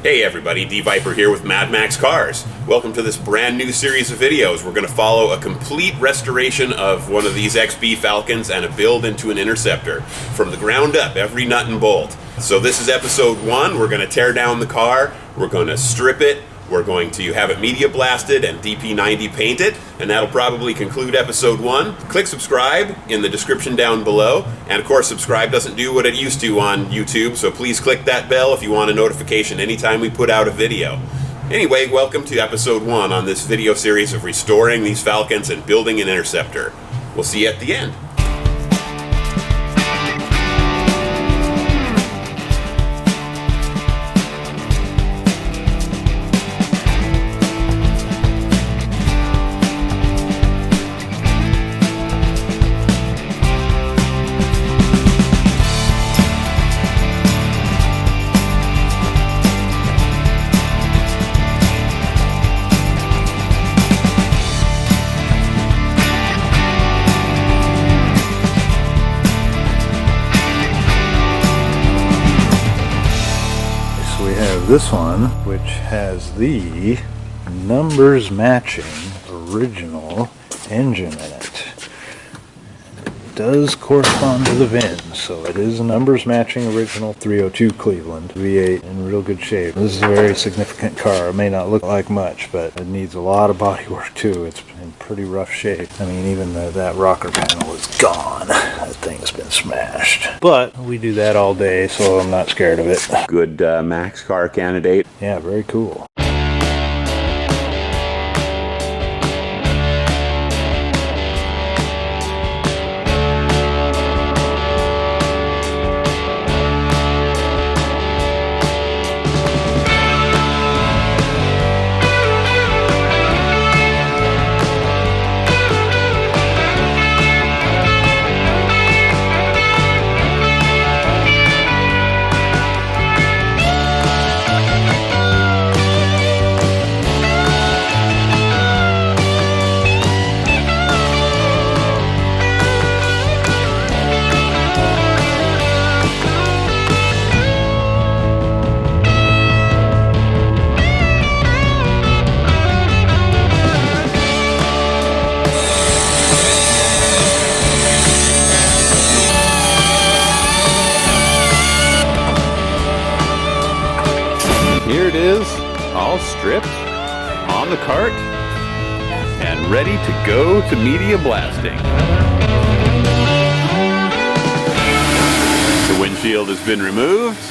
Hey everybody, D-Viper here with Mad Max Cars. Welcome to this brand new series of videos. We're going to follow a complete restoration of one of these XB Falcons and a build into an Interceptor. From the ground up, every nut and bolt. So this is episode 1. We're going to tear down the car, we're going to strip it, we're going to have it media blasted and DP-90 painted, and that'll probably conclude episode 1. Click subscribe in the description down below, and of course subscribe doesn't do what it used to on YouTube, so please click that bell if you want a notification anytime we put out a video. Anyway, welcome to episode 1 on this video series of restoring these Falcons and building an Interceptor. We'll see you at the end. This one, which has the numbers matching original engine in it. It does correspond to the VIN, so it is a numbers matching original 302 Cleveland V8 in real good shape. This is a very significant car. It may not look like much, but it needs a lot of body work too. It's in pretty rough shape. I mean, even that rocker panel is gone. That thing's been smashed. But we do that all day, so I'm not scared of it. Good Max car candidate. Yeah, very cool. Here it is, all stripped, on the cart, and ready to go to media blasting. The windshield has been removed.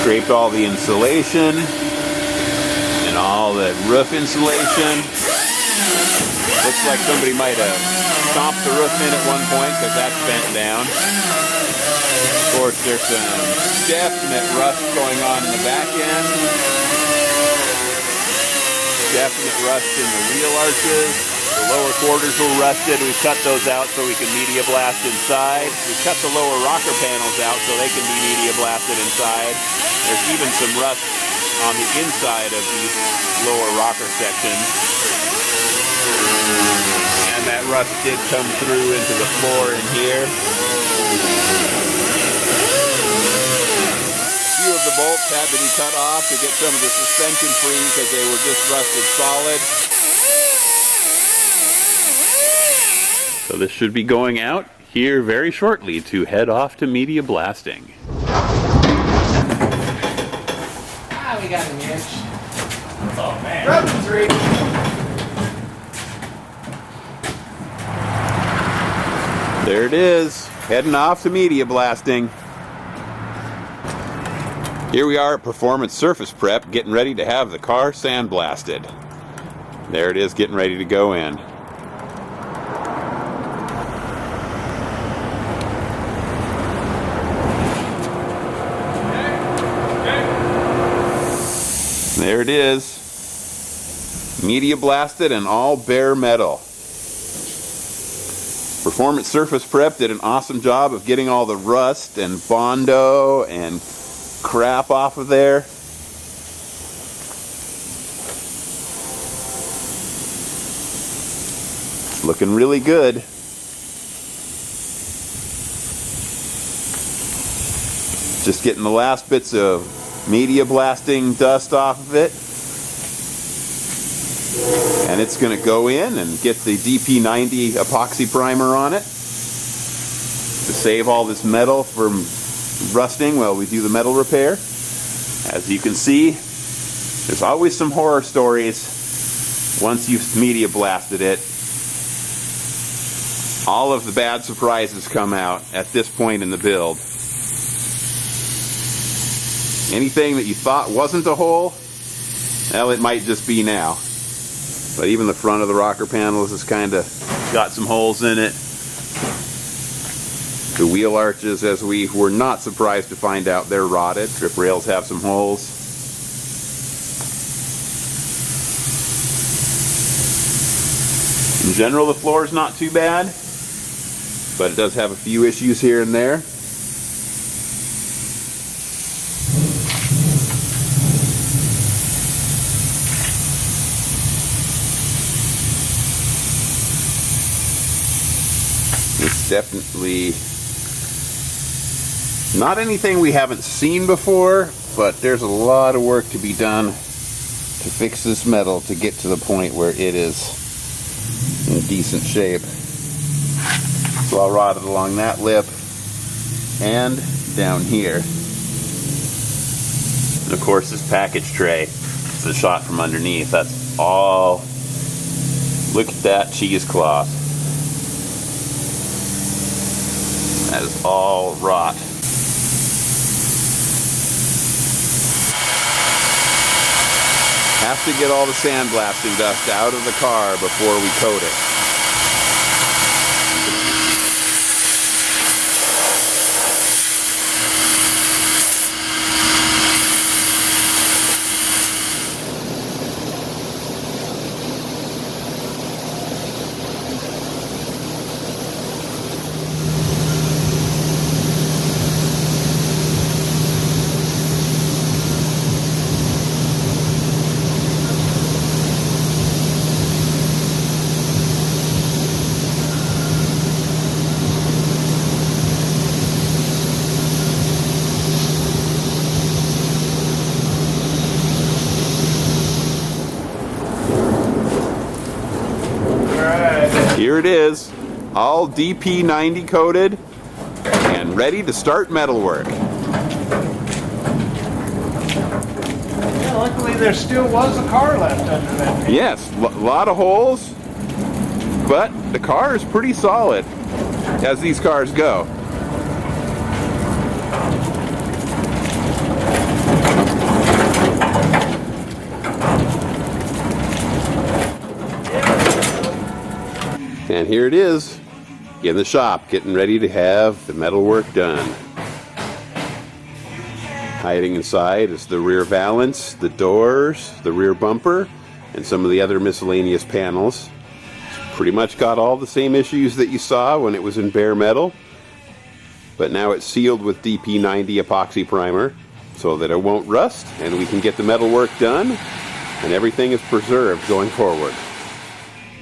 Scraped all the insulation and all the roof insulation. Looks like somebody might have stomped the roof in at one point because that's bent down. Of course, there's some definite rust going on in the back end. Definite rust in the wheel arches. The lower quarters were rusted. We cut those out so we can media blast inside. We cut the lower rocker panels out so they can be media blasted inside. There's even some rust on the inside of these lower rocker sections. And that rust did come through into the floor in here. Few of the bolts had to be cut off to get some of the suspension free because they were just rusted solid. So this should be going out here very shortly to head off to media blasting. We got an inch. Oh man. Rub 3. There it is, heading off to media blasting. Here we are at Performance Surface Prep, getting ready to have the car sandblasted. There it is, getting ready to go in. There it is, media blasted and all bare metal. Performance Surface Prep did an awesome job of getting all the rust and Bondo and crap off of there. It's looking really good. Just getting the last bits of media blasting dust off of it. And it's going to go in and get the DP-90 Epoxy Primer on it to save all this metal from rusting while we do the metal repair. As you can see, there's always some horror stories once you've media blasted it. All of the bad surprises come out at this point in the build. Anything that you thought wasn't a hole, well, it might just be now. But even the front of the rocker panels has kind of got some holes in it. The wheel arches, as we were not surprised to find out, they're rotted. Trip rails have some holes. In general, the floor is not too bad, but it does have a few issues here and there. It's definitely not anything we haven't seen before, but there's a lot of work to be done to fix this metal to get to the point where it is in decent shape. It's all rotted along that lip and down here. And of course, this package tray, the shot from underneath, that's all, look at that cheesecloth. That is all rot. Have to get all the sandblasting dust out of the car before we coat it. Here it is, all DP-90 coated and ready to start metalwork. Yeah, luckily there still was a car left under that paint. Yes, a lot of holes, but the car is pretty solid as these cars go. And here it is, in the shop, getting ready to have the metalwork done. Hiding inside is the rear valance, the doors, the rear bumper, and some of the other miscellaneous panels. It's pretty much got all the same issues that you saw when it was in bare metal, but now it's sealed with DP-90 Epoxy Primer so that it won't rust and we can get the metalwork done and everything is preserved going forward.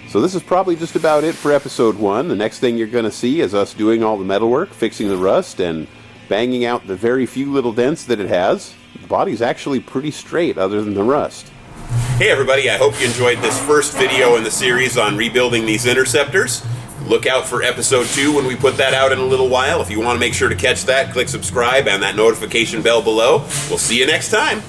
So this is probably just about it for episode 1. The next thing you're going to see is us doing all the metalwork, fixing the rust, and banging out the very few little dents that it has. The body's actually pretty straight other than the rust. Hey everybody, I hope you enjoyed this first video in the series on rebuilding these Interceptors. Look out for episode 2 when we put that out in a little while. If you want to make sure to catch that, click subscribe and that notification bell below. We'll see you next time.